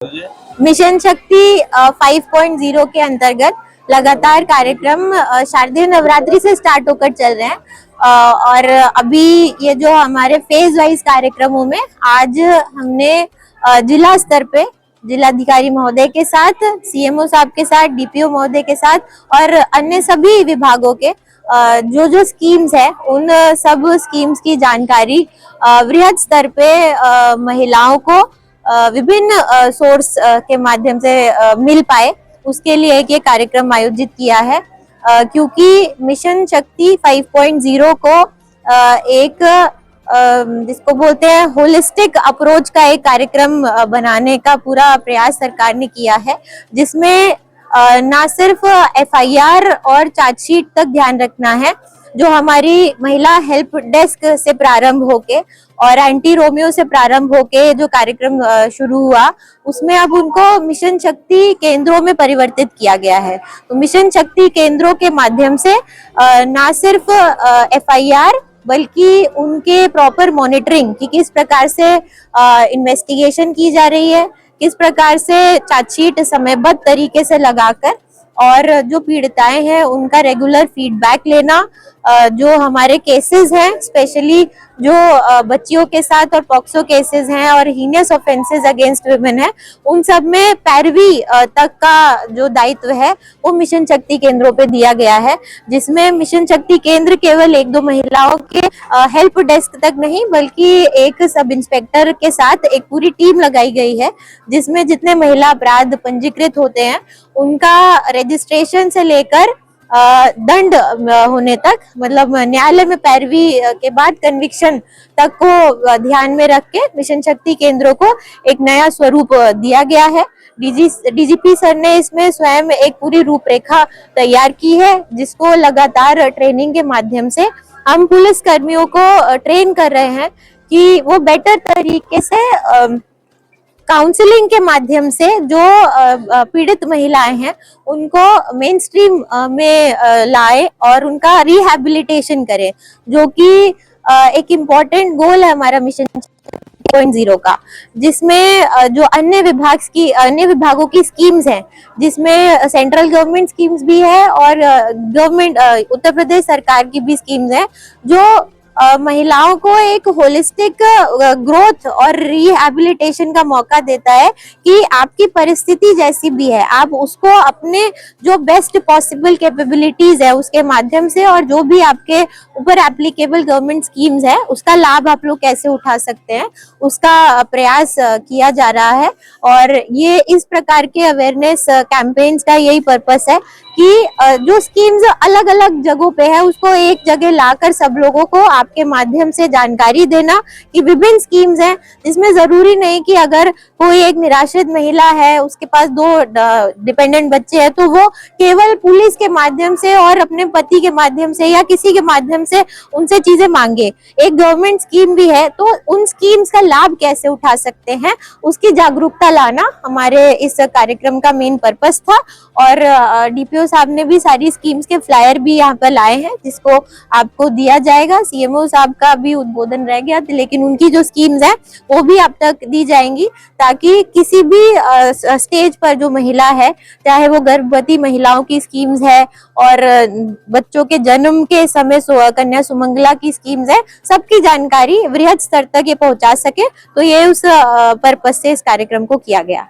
Mission शक्ति 5.0 के अंतर्गत लगातार कार्यक्रम शारदीय नवरात्रि से स्टार्ट होकर चल रहे हैं और अभी ये जो हमारे फेज वाइज कार्यक्रमों में आज हमने जिला स्तर पे जिलाधिकारी महोदय के साथ, सीएमओ साहब के साथ, डीपीओ महोदय के साथ और अन्य सभी विभागों के जो स्कीम्स है उन सब स्कीम्स की जानकारी वृहद स्तर पे महिलाओं को विभिन्न सोर्स के माध्यम से मिल पाए, उसके लिए एक ये कार्यक्रम आयोजित किया है। क्योंकि मिशन शक्ति 5.0 को एक जिसको बोलते हैं होलिस्टिक अप्रोच का एक कार्यक्रम बनाने का पूरा प्रयास सरकार ने किया है, जिसमें ना सिर्फ एफआईआर और चार्जशीट तक ध्यान रखना है, जो हमारी महिला हेल्प डेस्क से प्रारंभ होके और एंटी रोमियो से प्रारंभ होके जो कार्यक्रम शुरू हुआ, उसमें अब उनको मिशन शक्ति केंद्रों में परिवर्तित किया गया है। तो मिशन शक्ति केंद्रों के माध्यम से ना सिर्फ एफआईआर बल्कि उनके प्रॉपर मॉनिटरिंग कि किस प्रकार से इन्वेस्टिगेशन की जा रही है, किस प्रकार से चार्जशीट समयबद्ध तरीके से लगाकर और जो पीड़िताएं हैं उनका रेगुलर फीडबैक लेना, जो हमारे केसेस हैं स्पेशली जो बच्चियों के साथ और पॉक्सो केसेस हैं और हीनियस ऑफेंसेस अगेंस्ट वुमेन है, उन सब में पैरवी तक का जो दायित्व है वो मिशन शक्ति केंद्रों पे दिया गया है, जिसमें मिशन शक्ति केंद्र केवल एक दो महिलाओं के हेल्प डेस्क तक नहीं बल्कि एक सब इंस्पेक्टर के साथ एक पूरी टीम लगाई गई है, जिसमें जितने महिला अपराध पंजीकृत होते हैं उनका रजिस्ट्रेशन से लेकर दंड होने तक, मतलब न्यायालय में पैरवी के बाद कन्विक्शन तक को ध्यान में रख के मिशन शक्ति केंद्रों को एक नया स्वरूप दिया गया है। डीजीपी सर ने इसमें स्वयं एक पूरी रूपरेखा तैयार की है, जिसको लगातार ट्रेनिंग के माध्यम से हम पुलिस कर्मियों को ट्रेन कर रहे हैं कि वो बेटर तरीके से काउंसलिंग के माध्यम से जो पीड़ित महिलाएं हैं उनको मेन स्ट्रीम में लाए और उनका रिहैबिलिटेशन करें, जो कि एक इम्पोर्टेंट गोल है हमारा मिशन 5.0 का, जिसमें जो अन्य विभागों की स्कीम्स हैं, जिसमें सेंट्रल गवर्नमेंट स्कीम्स भी है और गवर्नमेंट उत्तर प्रदेश सरकार की भी स्कीम्स है, जो महिलाओं को एक होलिस्टिक ग्रोथ और रिहैबिलिटेशन का मौका देता है कि आपकी परिस्थिति जैसी भी है आप उसको अपने जो बेस्ट पॉसिबल कैपेबिलिटीज है उसके माध्यम से और जो भी आपके ऊपर एप्लीकेबल गवर्नमेंट स्कीम्स है उसका लाभ आप लोग कैसे उठा सकते हैं, उसका प्रयास किया जा रहा है। और ये इस प्रकार के अवेयरनेस कैंपेन्स का यही पर्पस है कि जो स्कीम्स अलग अलग जगहों पे है उसको एक जगह लाकर सब लोगों को आपके माध्यम से जानकारी देना कि विभिन्न स्कीम्स हैं, जिसमें जरूरी नहीं कि अगर कोई एक निराश्रित महिला है उसके पास 2 डिपेंडेंट बच्चे हैं तो वो केवल पुलिस के माध्यम से और अपने पति के माध्यम से या किसी के माध्यम से उनसे चीजें मांगे। एक गवर्नमेंट स्कीम भी है तो उन स्कीम्स का लाभ कैसे उठा सकते हैं उसकी जागरूकता लाना हमारे इस कार्यक्रम का मेन पर्पस था। और डीपीओ साहब ने भी सारी स्कीम्स के फ्लायर भी यहाँ पर लाए हैं, जिसको आपको दिया जाएगा। सीएमओ साहब का भी उद्बोधन रह गया लेकिन उनकी जो स्कीम्स है वो भी आप तक दी जाएंगी, ताकि किसी भी स्टेज पर जो महिला है, चाहे वो गर्भवती महिलाओं की स्कीम्स है और बच्चों के जन्म के समय कन्या सुमंगला की स्कीम्स है, सबकी जानकारी वृहद स्तर तक ये पहुंचा सके, तो ये उस पर्पस से इस कार्यक्रम को किया गया।